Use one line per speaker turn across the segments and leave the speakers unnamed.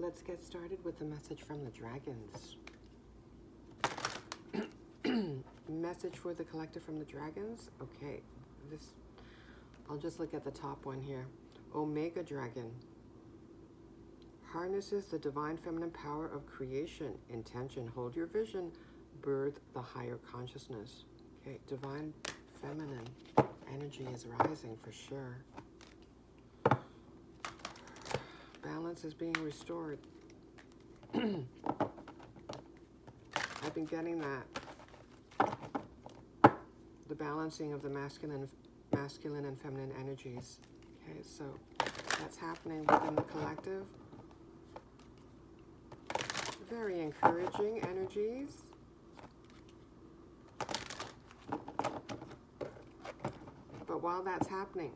let's get started with the message from the dragons. Message for the collective from the dragons. Okay, I'll just look at the top one here. Omega Dragon harnesses the divine feminine power of creation. Intention, hold your vision, birth the higher consciousness. Okay, divine feminine energy is rising for sure. Balance is being restored. I've been getting that. The balancing of the masculine and feminine energies. Okay, so that's happening within the collective. Very encouraging energies. But while that's happening,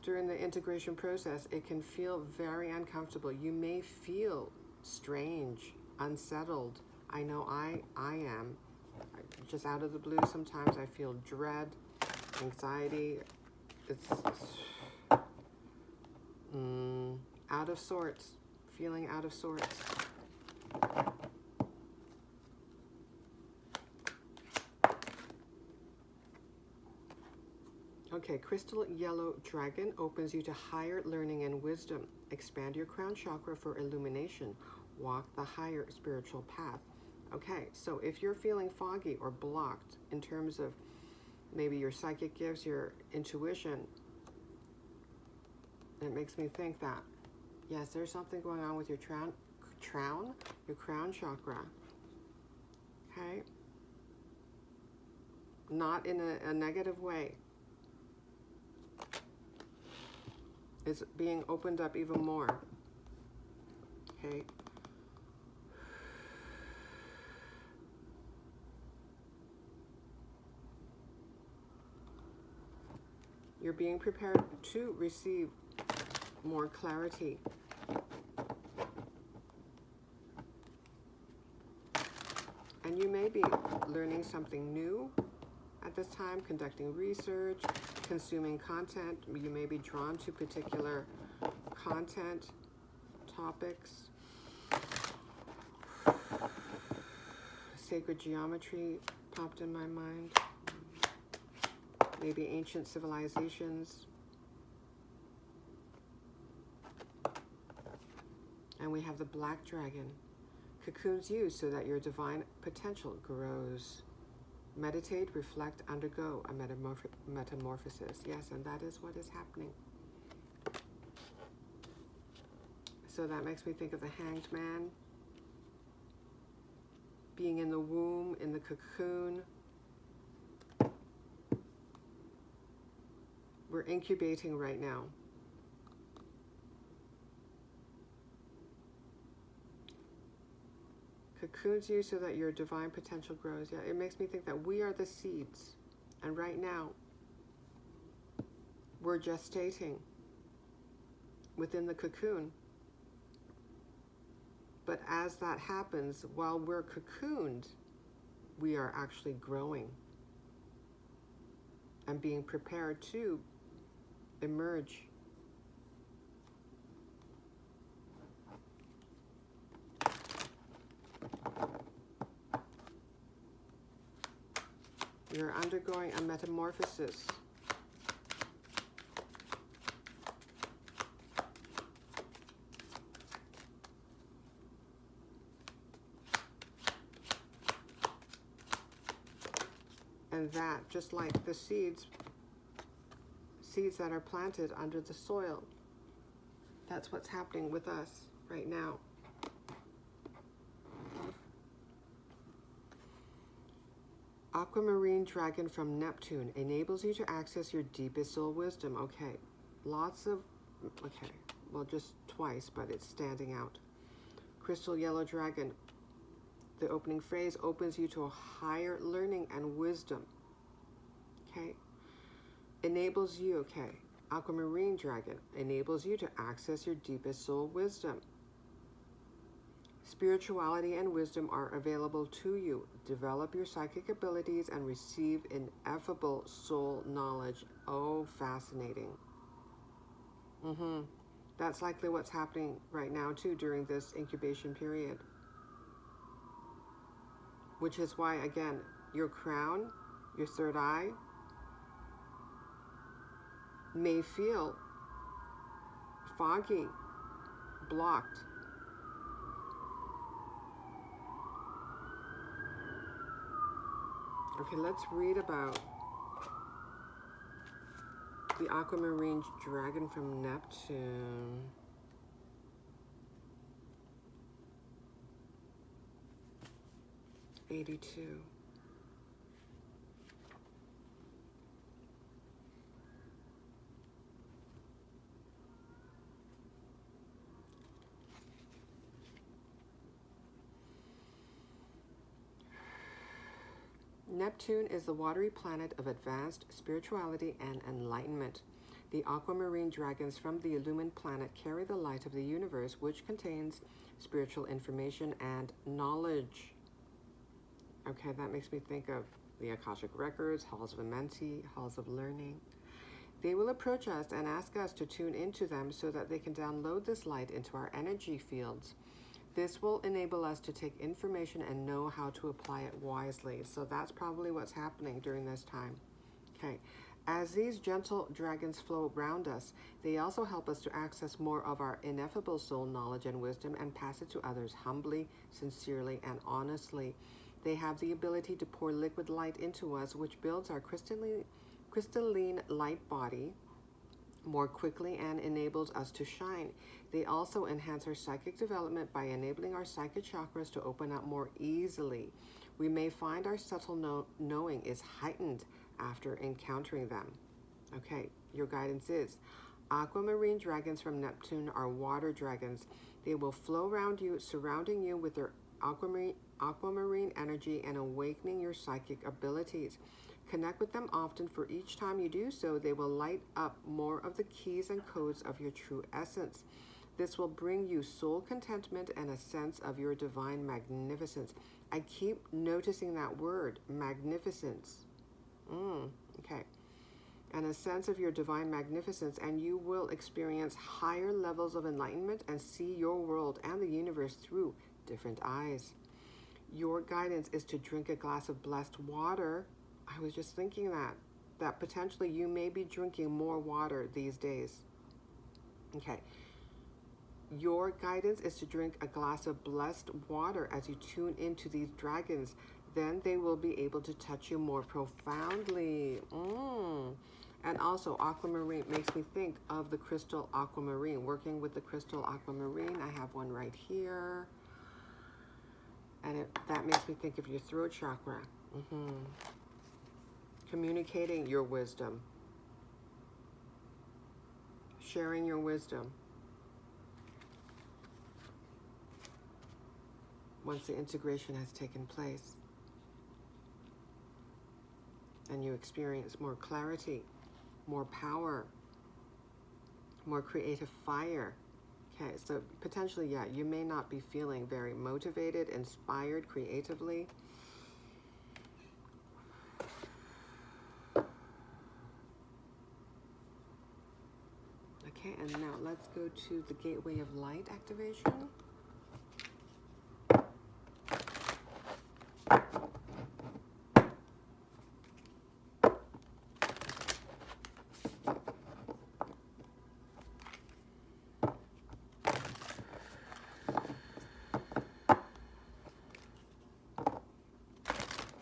during the integration process, it can feel very uncomfortable. You may feel strange, unsettled. I know I am. Just out of the blue, sometimes I feel dread, anxiety. It's out of sorts, feeling out of sorts. Okay, Crystal Yellow Dragon opens you to higher learning and wisdom. Expand your crown chakra for illumination. Walk the higher spiritual path. Okay, so if you're feeling foggy or blocked in terms of maybe your psychic gifts, your intuition, it makes me think that, yes, there's something going on with your crown chakra. Okay? Not in a negative way. It's being opened up even more. Okay? You're being prepared to receive more clarity. And you may be learning something new at this time, conducting research, consuming content. You may be drawn to particular content, topics. Sacred geometry popped in my mind. Maybe ancient civilizations. And we have the Black Dragon. Cocoons you so that your divine potential grows. Meditate, reflect, undergo a metamorphosis. Yes, and that is what is happening. So that makes me think of the Hanged Man. Being in the womb, in the cocoon. We're incubating right now. Cocoons you so that your divine potential grows. Yeah, it makes me think that we are the seeds. And right now, we're gestating within the cocoon. But as that happens, while we're cocooned, we are actually growing and being prepared to emerge. You're undergoing a metamorphosis. And that, just like the seeds that are planted under the soil, that's what's happening with us right now. Aquamarine Dragon from Neptune enables you to access your deepest soul wisdom. Okay, well, just twice, but it's standing out. Crystal Yellow Dragon, the opening phrase opens you to a higher learning and wisdom. Okay, enables you, okay, Aquamarine Dragon enables you to access your deepest soul wisdom. Spirituality and wisdom are available to you. Develop your psychic abilities and receive ineffable soul knowledge. Oh, fascinating. That's likely what's happening right now too during this incubation period. Which is why, again, your crown, your third eye, may feel foggy, blocked. Okay, let's read about the aquamarine dragon from Neptune. '82. Neptune is the watery planet of advanced spirituality and enlightenment. The aquamarine dragons from the illumined planet carry the light of the universe, which contains spiritual information and knowledge. Okay, that makes me think of the Akashic Records, Halls of Amenti, Halls of Learning. They will approach us and ask us to tune into them so that they can download this light into our energy fields. This will enable us to take information and know how to apply it wisely. So that's probably what's happening during this time. Okay. As these gentle dragons flow around us, they also help us to access more of our ineffable soul knowledge and wisdom and pass it to others humbly, sincerely, and honestly. They have the ability to pour liquid light into us, which builds our crystalline light body more quickly and enables us to shine. They also enhance our psychic development by enabling our psychic chakras to open up more easily. We may find our subtle knowing is heightened after encountering them. Okay, your guidance is: aquamarine dragons from Neptune are water dragons. They will flow around you, surrounding you with their aquamarine energy and awakening your psychic abilities. Connect with them often, for each time you do so, they will light up more of the keys and codes of your true essence. This will bring you soul contentment and a sense of your divine magnificence. I keep noticing that word, magnificence. Okay. And a sense of your divine magnificence, and you will experience higher levels of enlightenment and see your world and the universe through different eyes. Your guidance is to drink a glass of blessed water. I was just thinking that potentially you may be drinking more water these days. Okay. Your guidance is to drink a glass of blessed water as you tune into these dragons. Then they will be able to touch you more profoundly. And also, aquamarine makes me think of the crystal aquamarine. Working with the crystal aquamarine, I have one right here. And that makes me think of your throat chakra. Communicating your wisdom. Sharing your wisdom. Once the integration has taken place. And you experience more clarity, more power, more creative fire. Okay, so potentially, yeah, you may not be feeling very motivated, inspired creatively. Okay, and now let's go to the Gateway of Light activation.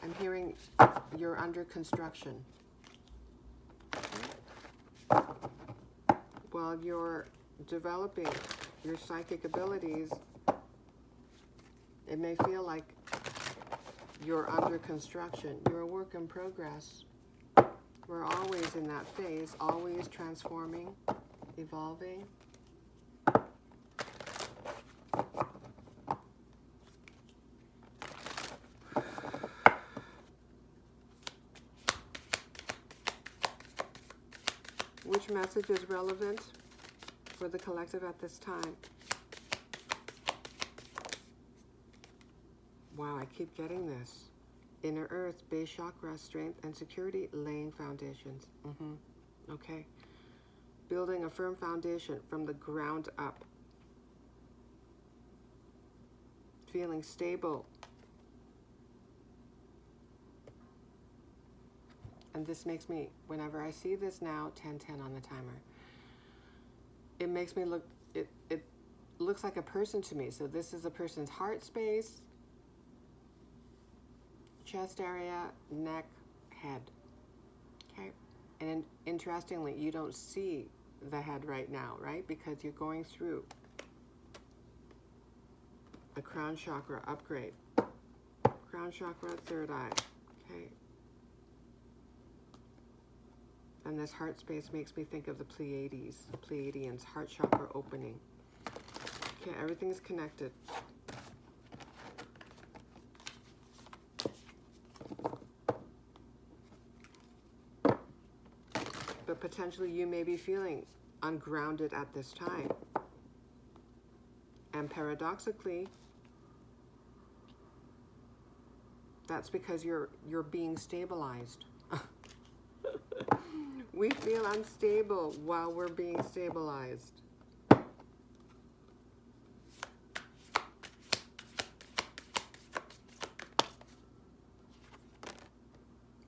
I'm hearing you're under construction. While you're developing your psychic abilities, it may feel like you're under construction. You're a work in progress. We're always in that phase, always transforming, evolving. Which message is relevant for the collective at this time? Wow, I keep getting this. Inner Earth, base chakra, strength and security, laying foundations. Okay. building a firm foundation from the ground up, feeling stable. And this makes me, whenever I see this now, 10:10 on the timer, it makes me look, it looks like a person to me. So this is a person's heart space, chest area, neck, head. Okay. And interestingly, you don't see the head right now, right? Because you're going through a crown chakra upgrade. Crown chakra, third eye. Okay. And this heart space makes me think of the Pleiadians, heart chakra opening. Okay, everything's connected. But potentially you may be feeling ungrounded at this time. And paradoxically, that's because you're being stabilized. We feel unstable while we're being stabilized.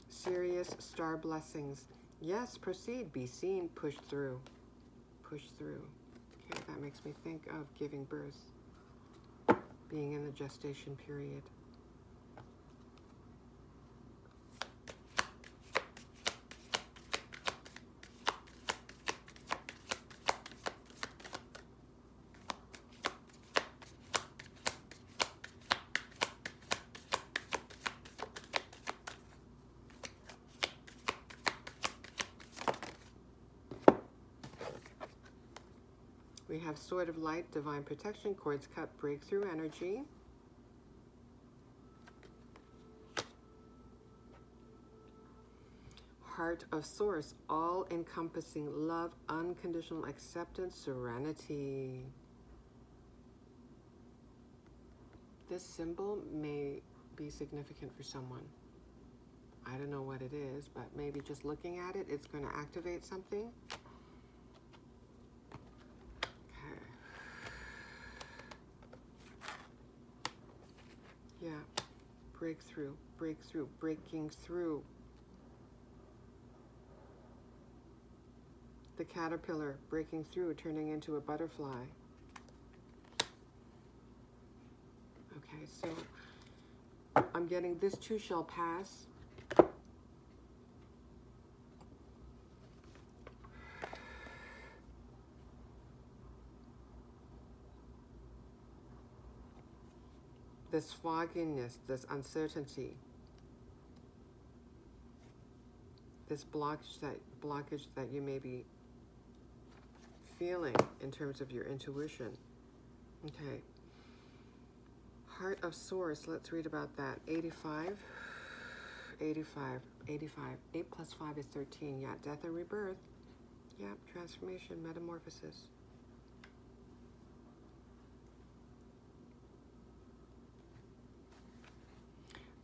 Serious star blessings. Yes, proceed, be seen, push through. Push through. Okay, that makes me think of giving birth, being in the gestation period. We have Sword of Light, Divine Protection, Cords Cut, Breakthrough Energy. Heart of Source, all-encompassing love, unconditional acceptance, serenity. This symbol may be significant for someone. I don't know what it is, but maybe just looking at it, it's going to activate something. Yeah, breakthrough, breakthrough, breaking through. The caterpillar breaking through, turning into a butterfly. Okay, so I'm getting this too shall pass. This fogginess, this uncertainty, this blockage that you may be feeling in terms of your intuition. Okay. Heart of Source, let's read about that. 85. 8 plus 5 is 13. Yeah, death and rebirth. Yeah, transformation, metamorphosis.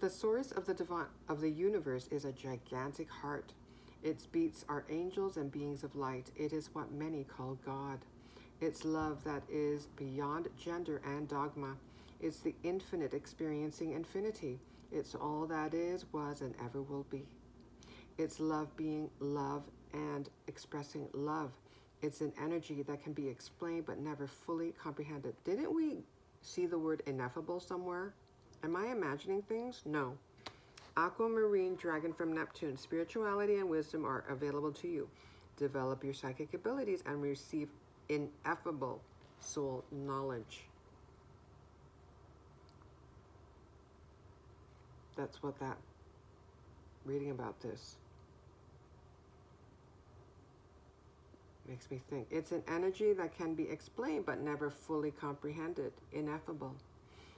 The source of the universe is a gigantic heart. Its beats are angels and beings of light. It is what many call God. It's love that is beyond gender and dogma. It's the infinite experiencing infinity. It's all that is, was, and ever will be. It's love being love and expressing love. It's an energy that can be explained but never fully comprehended. Didn't we see the word ineffable somewhere? Am I imagining things? No. Aquamarine dragon from Neptune. Spirituality and wisdom are available to you. Develop your psychic abilities and receive ineffable soul knowledge. That's what that, reading about this, makes me think. It's an energy that can be explained but never fully comprehended. Ineffable.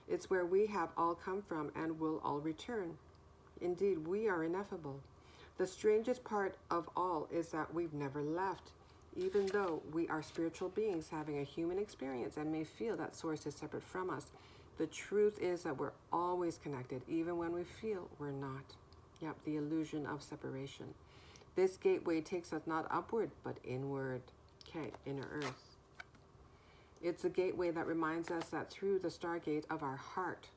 It's where we have all come from and will all return. Indeed, we are ineffable. The strangest part of all is that we've never left. Even though we are spiritual beings having a human experience and may feel that source is separate from us, the truth is that we're always connected, even when we feel we're not. Yep, the illusion of separation. This gateway takes us not upward, but inward. Okay, inner earth. It's a gateway that reminds us that through the stargate of our heart,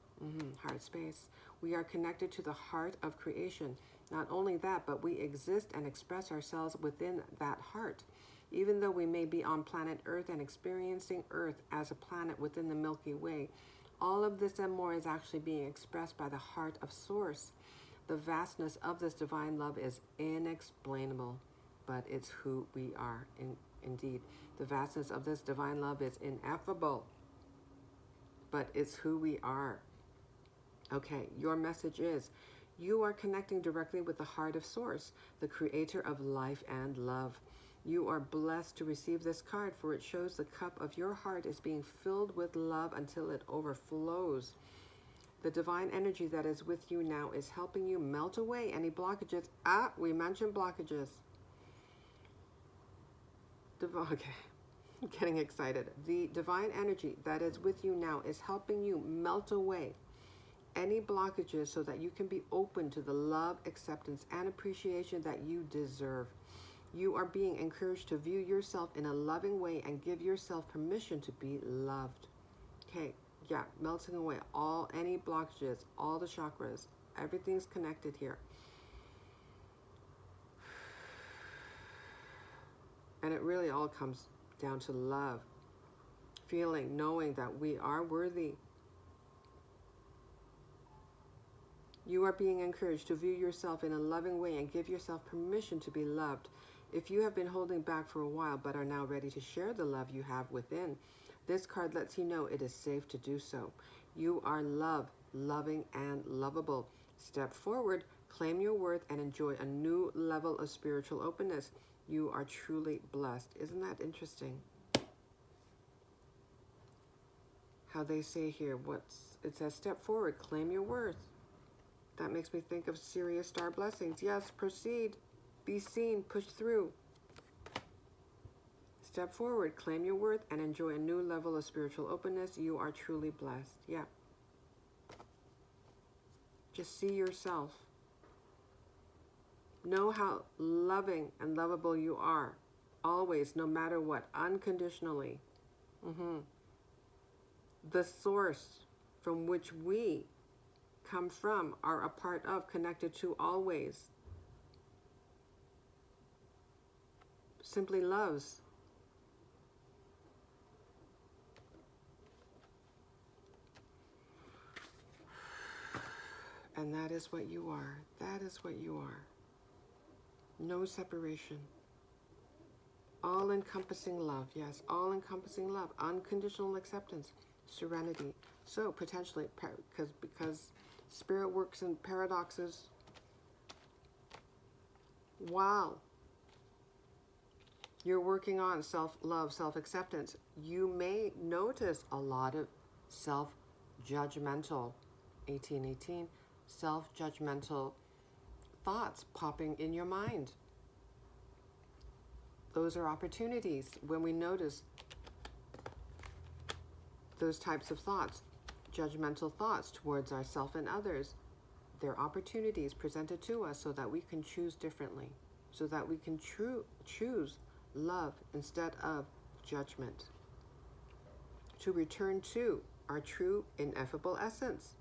heart space, we are connected to the heart of creation. Not only that, but we exist and express ourselves within that heart. Even though we may be on planet Earth and experiencing Earth as a planet within the Milky Way, all of this and more is actually being expressed by the heart of Source. The vastness of this divine love is inexplainable, but it's who we are. Indeed, the vastness of this divine love is ineffable, but it's who we are. Okay, your message is, you are connecting directly with the heart of Source, the creator of life and love. You are blessed to receive this card, for it shows the cup of your heart is being filled with love until it overflows. The divine energy that is with you now is helping you melt away any blockages. We mentioned blockages. Okay, I'm getting excited. The divine energy that is with you now is helping you melt away any blockages so that you can be open to the love, acceptance, and appreciation that you deserve. You are being encouraged to view yourself in a loving way and give yourself permission to be loved. Okay, yeah, melting away any blockages, all the chakras, everything's connected here. And it really all comes down to love, feeling, knowing that we are worthy. You are being encouraged to view yourself in a loving way and give yourself permission to be loved. If you have been holding back for a while but are now ready to share the love you have within, this card lets you know it is safe to do so. You are loved, loving, and lovable. Step forward, claim your worth, and enjoy a new level of spiritual openness. You are truly blessed. Isn't that interesting? How they say here, it says step forward, claim your worth. That makes me think of Sirius star blessings. Yes, proceed, be seen, push through. Step forward, claim your worth, and enjoy a new level of spiritual openness. You are truly blessed. Yeah. Just see yourself. Know how loving and lovable you are. Always, no matter what, unconditionally. The source from which we come from, are a part of, connected to, always. Simply loves. And that is what you are. That is what you are. No separation. All-encompassing love. Yes, all-encompassing love. Unconditional acceptance. Serenity. So, potentially, because Spirit works in paradoxes. Wow. You're working on self-love, self-acceptance. You may notice a lot of self-judgmental, 1818, self-judgmental thoughts popping in your mind. Those are opportunities when we notice those types of thoughts, judgmental thoughts towards ourselves and others. They're opportunities presented to us so that we can choose differently, so that we can choose love instead of judgment, to return to our true ineffable essence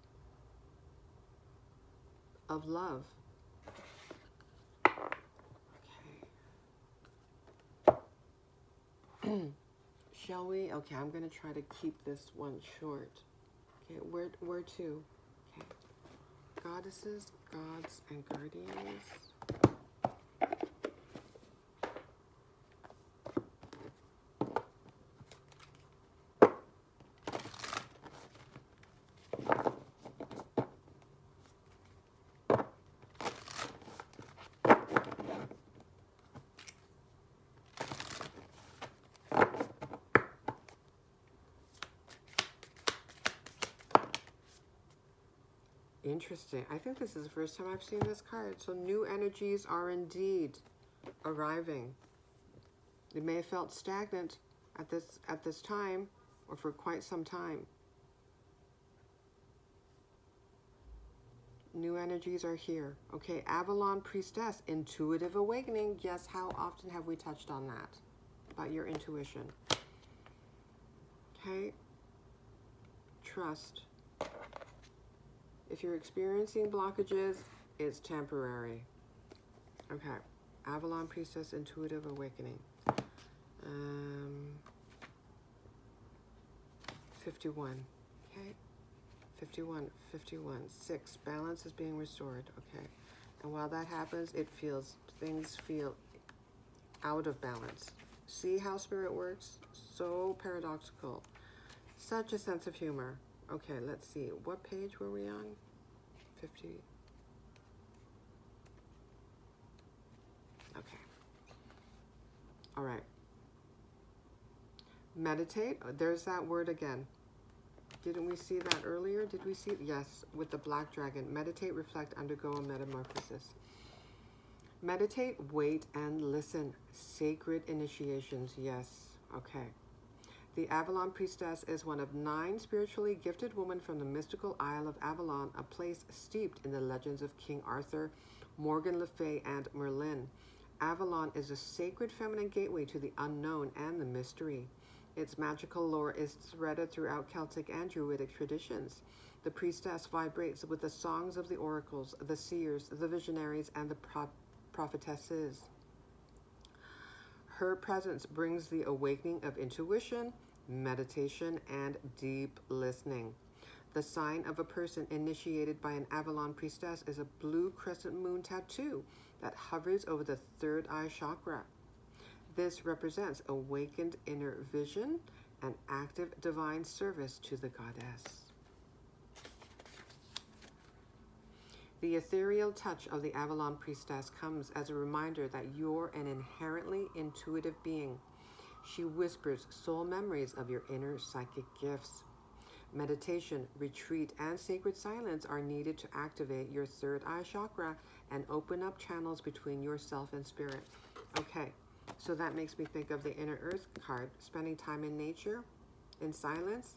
of love. Okay. Shall we? Okay, I'm going to try to keep this one short. Okay, where to? Okay. Goddesses, gods, and guardians. Interesting. I think this is the first time I've seen this card. So new energies are indeed arriving. It may have felt stagnant at this time or for quite some time. New energies are here. Okay, Avalon Priestess, intuitive awakening. Yes, how often have we touched on that? about your intuition. Okay? Trust. If you're experiencing blockages, it's temporary. Okay. Avalon Priestess, Intuitive Awakening. 51. Okay. 51, 51. 6. Balance is being restored. Okay. And while that happens, things feel out of balance. See how spirit works? So paradoxical. Such a sense of humor. Okay, let's see. What page were we on? 50. Okay. All right. Meditate. There's that word again. Didn't we see that earlier? Did we see? Yes, with the black dragon. Meditate, reflect, undergo a metamorphosis. Meditate, wait, and listen. Sacred initiations. Yes. Okay. The Avalon Priestess is one of 9 spiritually gifted women from the mystical Isle of Avalon, a place steeped in the legends of King Arthur, Morgan Le Fay, and Merlin. Avalon is a sacred feminine gateway to the unknown and the mystery. Its magical lore is threaded throughout Celtic and Druidic traditions. The priestess vibrates with the songs of the oracles, the seers, the visionaries, and the prophetesses. Her presence brings the awakening of intuition, meditation, and deep listening. The sign of a person initiated by an Avalon priestess is a blue crescent moon tattoo that hovers over the third eye chakra. This represents awakened inner vision and active divine service to the goddess. The ethereal touch of the Avalon priestess comes as a reminder that you're an inherently intuitive being. She whispers soul memories of your inner psychic gifts. Meditation, retreat, and sacred silence are needed to activate your third eye chakra and open up channels between yourself and spirit. Okay, so that makes me think of the Inner Earth card, spending time in nature, in silence,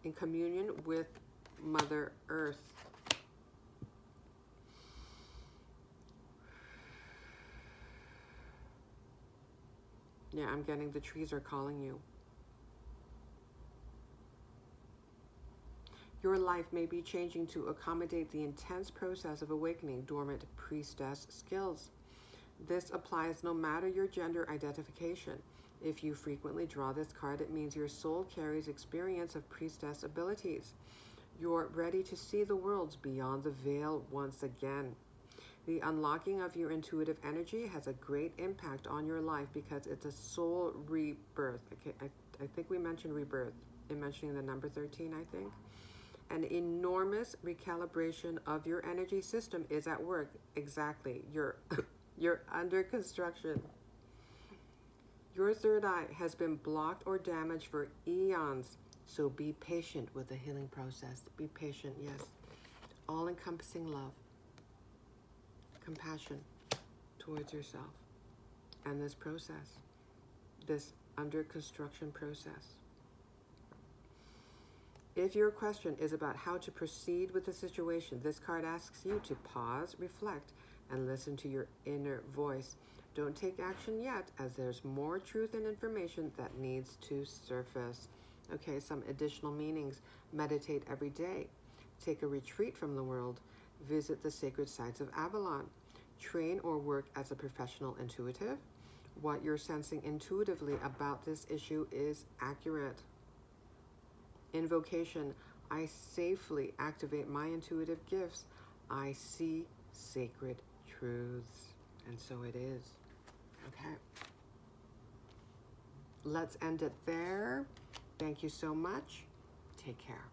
in communion with Mother Earth. Yeah, I'm getting the trees are calling you. Your life may be changing to accommodate the intense process of awakening dormant priestess skills. This applies no matter your gender identification. If you frequently draw this card, it means your soul carries experience of priestess abilities. You're ready to see the worlds beyond the veil once again. The unlocking of your intuitive energy has a great impact on your life because it's a soul rebirth. Okay, I think we mentioned rebirth in mentioning the number 13, I think. An enormous recalibration of your energy system is at work. Exactly. You're under construction. Your third eye has been blocked or damaged for eons, so be patient with the healing process. Be patient, yes. All-encompassing love, compassion towards yourself, and this process, this under construction process. If your question is about how to proceed with the situation, this card asks you to pause, reflect, and listen to your inner voice. Don't take action yet, as there's more truth and information that needs to surface. Okay, some additional meanings. Meditate every day. Take a retreat from the world. Visit the sacred sites of Avalon. Train or work as a professional intuitive. What you're sensing intuitively about this issue is accurate. Invocation. I safely activate my intuitive gifts. I see sacred truths. And so it is. Okay. Let's end it there. Thank you so much. Take care.